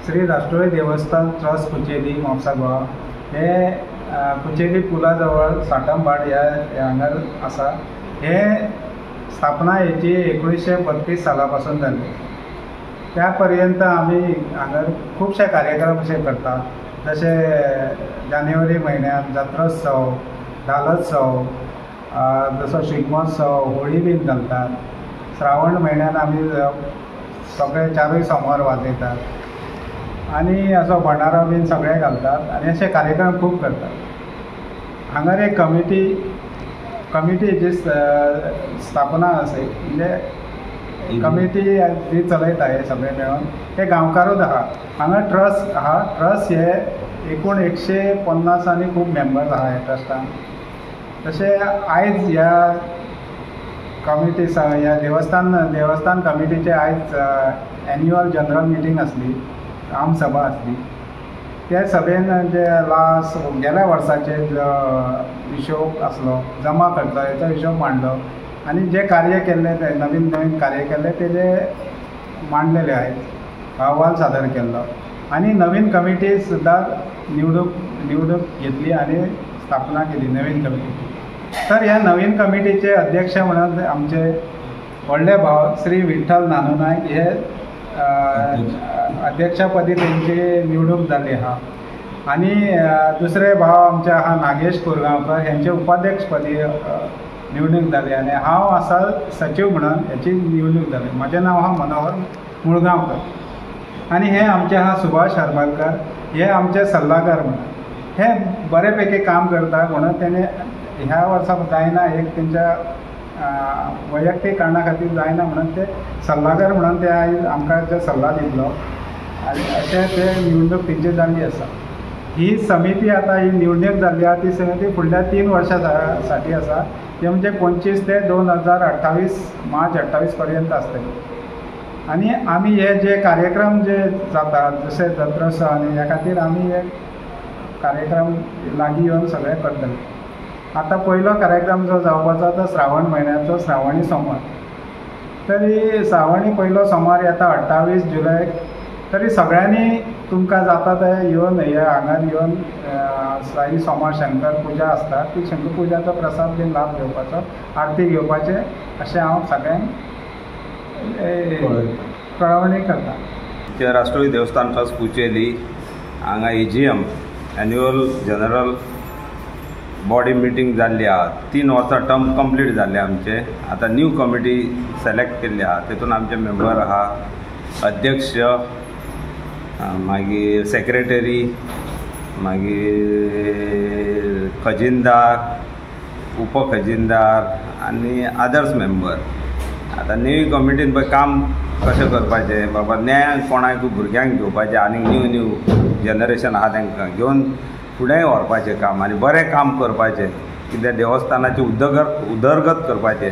श्री राष्ट्रोळी देवस्थान ट्रस्ट कुचेली म्हापसा हे कुचेली पुला जवळ साटमभाट हांगा आसा। हे स्थापना हेची 1932 साला पासून जाली। त्या पर्यंत आमी हांगा खूबशे कार्यक्रम अशे करतात, जशे जानेवारी म्हयन्यात जात्रोत्सव, धालोत्सव, जसो शिगमोत्सव, होळी बीन घालतात। श्रावण म्हयन्यात आमी सगळे चारूय सोमार वाजयतात आनी असो भंडारो बीन सगळे घालतात आनी अशे कार्यक्रम खूब करतात। हांगा एक कमिटीची स्थापना आसा, म्हणजे कमिटी जी चलयता हे सगळे मेळून ते गांवकारूच आहा। हांगा ट्रस्ट आहा, ट्रस्ट हे एकूण 150 आनी खूब मेंबर्स आहा ह्या ट्रस्टान। तशे आयज ह्या कमिटी ह्या देवस्थान कमिटीचे आयज एन्युअल जनरल मिटींग आसली, आमसभा आसली। त्या सभेन जे लास्ट गेल्या वर्साचे हिशोब आसलो, जमा खर्चो हेचो हिशोब मांडलो आनी जे कार्य केल्ले ते नवीन कार्य केल्ले तेजे मांडलेले आयज अहवाल सादर केल्लो आनी नवीन कमिटी सुद्दां निवडूंक घेतली आनी स्थापना केली नवीन कमिटी। तर ह्या नवीन कमिटीचे अध्यक्ष म्हणून आमचे व्हडले भाव श्री विठ्ठल नानू नायक हे अध्यक्षपदी तेंची निवडूंक जाली आहा आनी दुसरे भाव आमचे आहा नागेश कोरगांवकर हेंचे उपाध्यक्षपदी निवडूंक जाली आनी हांव आसा सचिव म्हणून हेची निवडणूक जाली। म्हजें नांव आहा मनोहर मुळगांवकर आनी हे आमचे आहा सुभाष हरमलकर, हे आमचे सल्लागार म्हणून। हे बरे पैकी काम करता म्हणून तेणे ह्या वर्सा जायना, एक तेंच्या वैयक्तीक कारणा खातीर जायना म्हणून ते सल्लागार म्हणून ते आयज आमकां जे सल्ला दितलो आनी अशें ते निवडणूक तेंची जाल्ली आसा। ही समिती आतां ही निवडणूक जाल्ली आहा ती समिती फुडल्या 3 वर्सां साठी आसा, ते म्हणजे 25 ते 2028 मार्च 28 पर्यंत आसतली। आनी आमी हे जे कार्यक्रम जे जातात जशे जात्रोत्सव आनी ह्या खातीर आमी एक कार्यक्रम लागीं येवन सगळे करतले। आतां पयलो कार्यक्रम जो जावपाचो तो श्रावण म्हयन्याचो श्रावणी सोमार। तरी श्रावणी पयलो सोमार येता 28 जुलयाक। तरी सगळ्यांनी तुमकां जाता ते येवन हांगार येवन साई सोमार शंकर पुजा आसता, ती शंकर पुजाचो प्रसाद बीन लाभ घेवपाचो, आरती घेवपाचे अशें हांव सगळ्यांक कळवणी करता। राष्ट्रोळी देवस्थान ट्रस्ट कुचेली हांगा AGM annual general body meeting जाल्ली आहा। 3 वर्सां टर्म कंप्लीट जाल्ले आमचे। आतां न्यू कमिटी सिलेक्ट केल्ली आहा, तेतून आमचे मेंबर आहा अध्यक्ष, मागीर सेक्रेटरी, मागीर खजिनदार, उपखजिनदार आनी अदर्स मेंबर। आतां न्यू कमिटीन पळय काम कशें करपाचें, बाबा न्याय कोणाय भुरग्यांक घेवपाचें आनी न्यू जनरेशन आहा तांकां घेवन फुडें व्हरपाचें काम आनी बरें काम करपाचें, कित्याक देवस्थानाची उदरगत करपाचें।